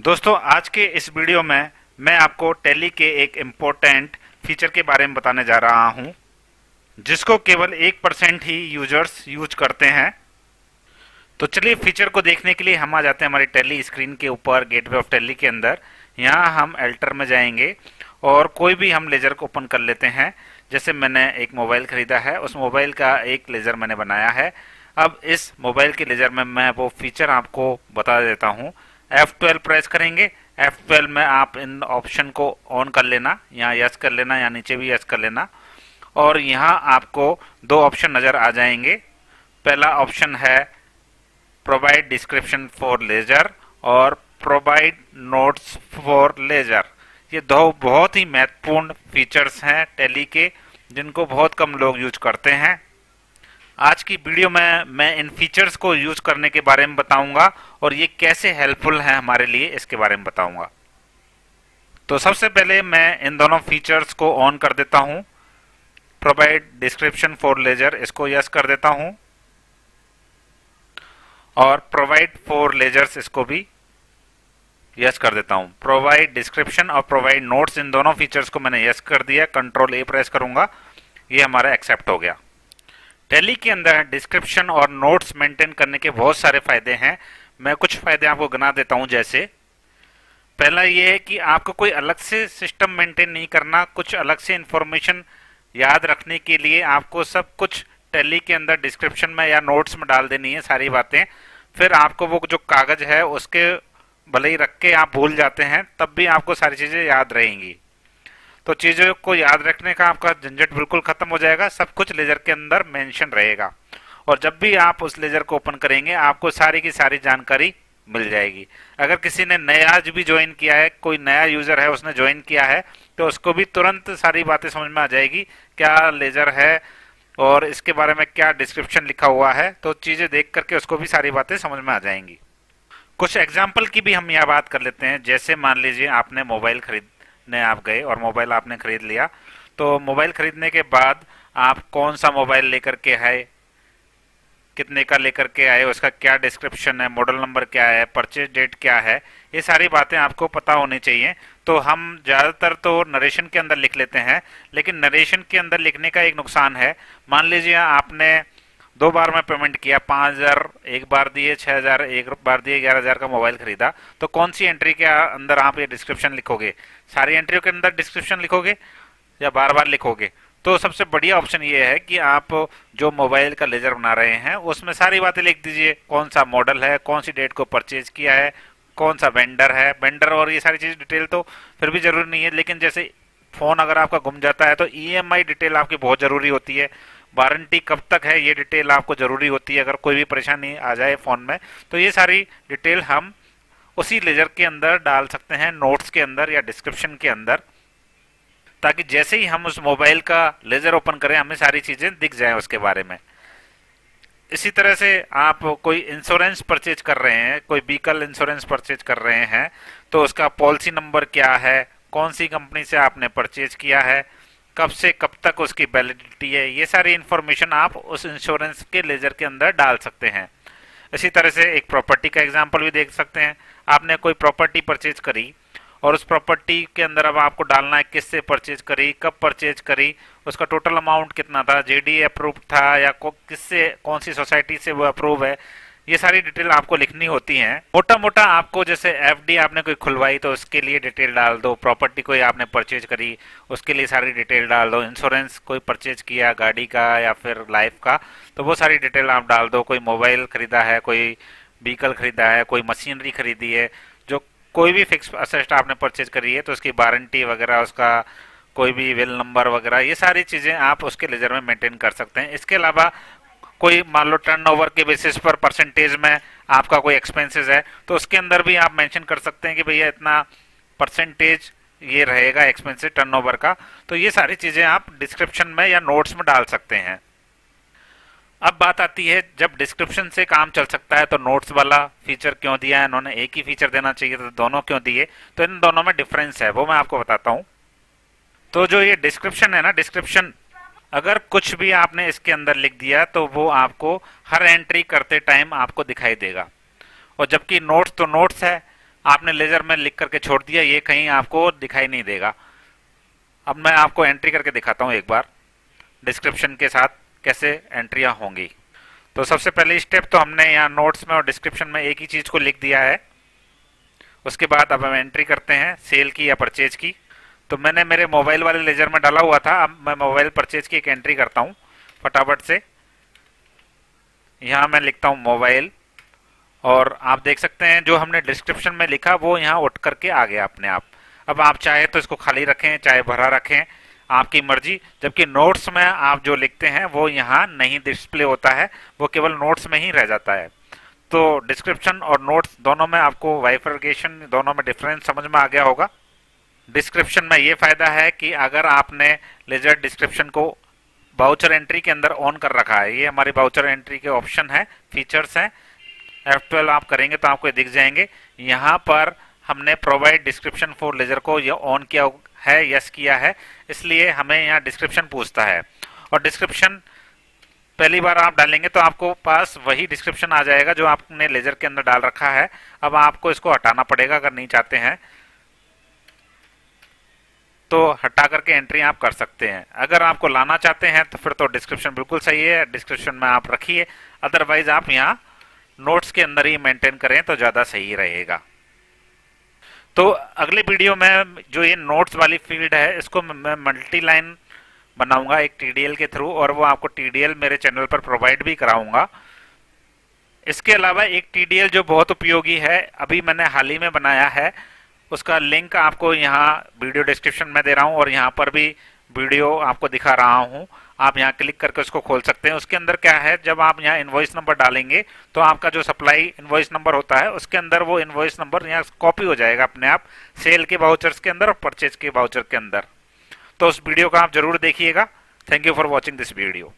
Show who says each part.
Speaker 1: दोस्तों आज के इस वीडियो में मैं आपको टैली के एक इम्पोर्टेंट फीचर के बारे में बताने जा रहा हूं, जिसको केवल 1% ही यूजर्स यूज करते हैं। तो चलिए फीचर को देखने के लिए हम आ जाते हैं हमारी टैली स्क्रीन के ऊपर गेटवे ऑफ टैली के अंदर। यहाँ हम एल्टर में जाएंगे और कोई भी हम लेजर को ओपन कर लेते हैं। जैसे मैंने एक मोबाइल खरीदा है, उस मोबाइल का एक लेजर मैंने बनाया है। अब इस मोबाइल के लेजर में मैं वो फीचर आपको बता देता हूँ। F12 प्रेस करेंगे। F12 में आप इन ऑप्शन को ऑन कर लेना, यहाँ यस कर लेना या नीचे भी यस कर लेना। और यहाँ आपको दो ऑप्शन नजर आ जाएंगे। पहला ऑप्शन है प्रोवाइड डिस्क्रिप्शन फॉर लेजर और प्रोवाइड नोट्स फॉर लेजर। ये दो बहुत ही महत्वपूर्ण फीचर्स हैं टैली के, जिनको बहुत कम लोग यूज करते हैं। आज की वीडियो में मैं इन फीचर्स को यूज करने के बारे में बताऊंगा और ये कैसे हेल्पफुल है हमारे लिए, इसके बारे में बताऊंगा। तो सबसे पहले मैं इन दोनों फीचर्स को ऑन कर देता हूं। प्रोवाइड डिस्क्रिप्शन फॉर लेजर, इसको यस कर देता हूं और प्रोवाइड फॉर लेजर्स, इसको भी यस कर देता हूं। प्रोवाइड डिस्क्रिप्शन और प्रोवाइड नोट्स, इन दोनों फीचर्स को मैंने यस कर दिया। कंट्रोल ए प्रेस करूंगा, ये हमारा एक्सेप्ट हो गया। टैली के अंदर डिस्क्रिप्शन और नोट्स मेंटेन करने के बहुत सारे फायदे हैं। मैं कुछ फायदे आपको गिना देता हूं। जैसे पहला ये है कि आपको कोई अलग से सिस्टम मेंटेन नहीं करना। कुछ अलग से इंफॉर्मेशन याद रखने के लिए आपको सब कुछ टैली के अंदर डिस्क्रिप्शन में या नोट्स में डाल देनी है सारी बातें। फिर आपको वो जो कागज है उसके भले ही रख के आप भूल जाते हैं, तब भी आपको सारी चीजें याद रहेंगी। तो चीजों को याद रखने का आपका झंझट बिल्कुल खत्म हो जाएगा। सब कुछ लेजर के अंदर मेंशन रहेगा और जब भी आप उस लेजर को ओपन करेंगे आपको सारी की सारी जानकारी मिल जाएगी। अगर किसी ने नया आज भी ज्वाइन किया है, कोई नया यूजर है उसने ज्वाइन किया है, तो उसको भी तुरंत सारी बातें समझ में आ जाएगी, क्या लेजर है और इसके बारे में क्या डिस्क्रिप्शन लिखा हुआ है। तो चीजें देख करके उसको भी सारी बातें समझ में आ जाएंगी। कुछ एग्जाम्पल की भी हम यहाँ बात कर लेते हैं। जैसे मान लीजिए आपने मोबाइल खरीदने आप गए और मोबाइल आपने खरीद लिया। तो मोबाइल खरीदने के बाद आप कौन सा मोबाइल लेकर के आए, कितने का लेकर के आए, उसका क्या डिस्क्रिप्शन है, मॉडल नंबर क्या है, परचेज डेट क्या है, ये सारी बातें आपको पता होनी चाहिए। तो हम ज्यादातर तो नरेशन के अंदर लिख लेते हैं, लेकिन नरेशन के अंदर लिखने का एक नुकसान है। मान लीजिए आपने 2 बार में पेमेंट किया, 5,000 एक बार दिए, 6,000 एक बार दिए, 11,000 का मोबाइल खरीदा। तो कौन सी एंट्री के अंदर आप ये डिस्क्रिप्शन लिखोगे? सारी एंट्रियों के अंदर डिस्क्रिप्शन लिखोगे या बार बार लिखोगे? तो सबसे बढ़िया ऑप्शन ये है कि आप जो मोबाइल का लेजर बना रहे हैं उसमें सारी बातें लिख दीजिए। कौन सा मॉडल है, कौन सी डेट को परचेज किया है, कौन सा वेंडर है, वेंडर और ये सारी चीज डिटेल तो फिर भी जरूरी नहीं है, लेकिन जैसे फोन अगर आपका गुम जाता है तो ईएमआई डिटेल आपकी बहुत जरूरी होती है। वारंटी कब तक है ये डिटेल आपको जरूरी होती है। अगर कोई भी परेशानी आ जाए फोन में तो ये सारी डिटेल हम उसी लेजर के अंदर डाल सकते हैं, नोट्स के अंदर या डिस्क्रिप्शन के अंदर, ताकि जैसे ही हम उस मोबाइल का लेजर ओपन करें हमें सारी चीजें दिख जाएं उसके बारे में। इसी तरह से आप कोई इंश्योरेंस परचेज कर रहे हैं, कोई व्हीकल इंश्योरेंस परचेज कर रहे हैं, तो उसका पॉलिसी नंबर क्या है, कौन सी कंपनी से आपने परचेज किया है, कब से कब तक उसकी वैलिडिटी है, ये सारी इंफॉर्मेशन आप उस इंश्योरेंस के लेजर के अंदर डाल सकते हैं। इसी तरह से एक प्रॉपर्टी का एग्जांपल भी देख सकते हैं। आपने कोई प्रॉपर्टी परचेज करी और उस प्रॉपर्टी के अंदर अब आपको डालना है किससे परचेज करी, कब परचेज करी, उसका टोटल अमाउंट कितना था, जेडी अप्रूव था या किससे, कौन सी सोसाइटी से वो अप्रूव है, ये सारी डिटेल आपको लिखनी होती है। मोटा मोटा आपको जैसे एफडी आपने कोई खुलवाई तो उसके लिए डिटेल डाल दो, प्रॉपर्टी कोई आपने परचेज करी उसके लिए सारी डिटेल डाल दो, इंश्योरेंस कोई परचेज किया गाड़ी का या फिर लाइफ का तो वो सारी डिटेल आप डाल दो, कोई मोबाइल खरीदा है, कोई व्हीकल खरीदा है, कोई मशीनरी खरीदी है, जो कोई भी फिक्स असेट आपने परचेज करी है तो उसकी वारंटी वगैरह, उसका कोई भी बिल नंबर वगैरह, ये सारी चीजें आप उसके लेजर में मेंटेन कर सकते हैं। इसके अलावा कोई मान लो टर्नओवर के बेसिस पर परसेंटेज में आपका कोई एक्सपेंसेस है तो उसके अंदर भी आप मेंशन कर सकते हैं कि भैया इतना परसेंटेज ये रहेगा एक्सपेंसेस टर्नओवर का। तो ये सारी चीजें आप डिस्क्रिप्शन में या नोट्स में डाल सकते हैं। अब बात आती है जब डिस्क्रिप्शन से काम चल सकता है तो नोट्स वाला फीचर क्यों दिया है इन्होंने? एक ही फीचर देना चाहिए तो दोनों क्यों दिए? तो इन दोनों में डिफरेंस है, वो मैं आपको बताता हूं। तो जो ये डिस्क्रिप्शन है ना, डिस्क्रिप्शन अगर कुछ भी आपने इसके अंदर लिख दिया तो वो आपको हर एंट्री करते टाइम आपको दिखाई देगा। और जबकि नोट्स तो नोट्स है, आपने लेजर में लिख करके छोड़ दिया, ये कहीं आपको दिखाई नहीं देगा। अब मैं आपको एंट्री करके दिखाता हूं एक बार, डिस्क्रिप्शन के साथ कैसे एंट्रियां होंगी। तो सबसे पहले स्टेप तो हमने यहाँ नोट्स में और डिस्क्रिप्शन में एक ही चीज को लिख दिया है। उसके बाद अब हम एंट्री करते हैं सेल की या परचेज की। तो मैंने मेरे मोबाइल वाले लेजर में डाला हुआ था, अब मैं मोबाइल परचेज की एक एंट्री करता हूँ फटाफट से। यहाँ मैं लिखता हूँ मोबाइल, और आप देख सकते हैं जो हमने डिस्क्रिप्शन में लिखा वो यहाँ उठ करके आ गया अपने आप। अब आप चाहे तो इसको खाली रखें, चाहे भरा रखें, आपकी मर्जी। जबकि नोट्स में आप जो लिखते हैं वो यहाँ नहीं डिस्प्ले होता है, वो केवल नोट्स में ही रह जाता है। तो डिस्क्रिप्शन और नोट्स दोनों में आपको बाइफरकेशन, दोनों में डिफरेंस समझ में आ गया होगा। डिस्क्रिप्शन में ये फायदा है कि अगर आपने लेजर डिस्क्रिप्शन को बाउचर एंट्री के अंदर ऑन कर रखा है, ये हमारी बाउचर एंट्री के ऑप्शन है, फीचर्स हैं, F12 आप करेंगे तो आपको दिख जाएंगे। यहाँ पर हमने प्रोवाइड डिस्क्रिप्शन फॉर लेजर को ये ऑन किया है, यस किया है, इसलिए हमें यहाँ डिस्क्रिप्शन पूछता है। और डिस्क्रिप्शन पहली बार आप डालेंगे तो आपको पास वही डिस्क्रिप्शन आ जाएगा जो आपने लेजर के अंदर डाल रखा है। अब आपको इसको हटाना पड़ेगा अगर नहीं चाहते हैं तो हटा करके एंट्री आप कर सकते हैं। अगर आपको लाना चाहते हैं तो फिर तो डिस्क्रिप्शन बिल्कुल सही है, डिस्क्रिप्शन में आप रखिए। अदरवाइज आप यहाँ नोट्स के अंदर ही मेंटेन करें तो ज़्यादा सही रहेगा। तो अगले वीडियो में जो ये नोट्स वाली फील्ड है इसको मैं मल्टी लाइन बनाऊंगा एक टीडीएल के थ्रू, और वो आपको टीडीएल मेरे चैनल पर प्रोवाइड भी कराऊंगा। इसके अलावा एक टीडीएल जो बहुत उपयोगी है, अभी मैंने हाल ही में बनाया है, उसका लिंक आपको यहाँ वीडियो डिस्क्रिप्शन में दे रहा हूँ और यहाँ पर भी वीडियो आपको दिखा रहा हूँ। आप यहाँ क्लिक करके उसको खोल सकते हैं। उसके अंदर क्या है, जब आप यहाँ इनवॉइस नंबर डालेंगे तो आपका जो सप्लाई इनवॉइस नंबर होता है उसके अंदर वो इनवॉइस नंबर यहाँ कॉपी हो जाएगा अपने आप सेल के वाउचर्स के अंदर और परचेज के वाउचर के अंदर। तो उस वीडियो को आप जरूर देखिएगा। Thank you for watching this video.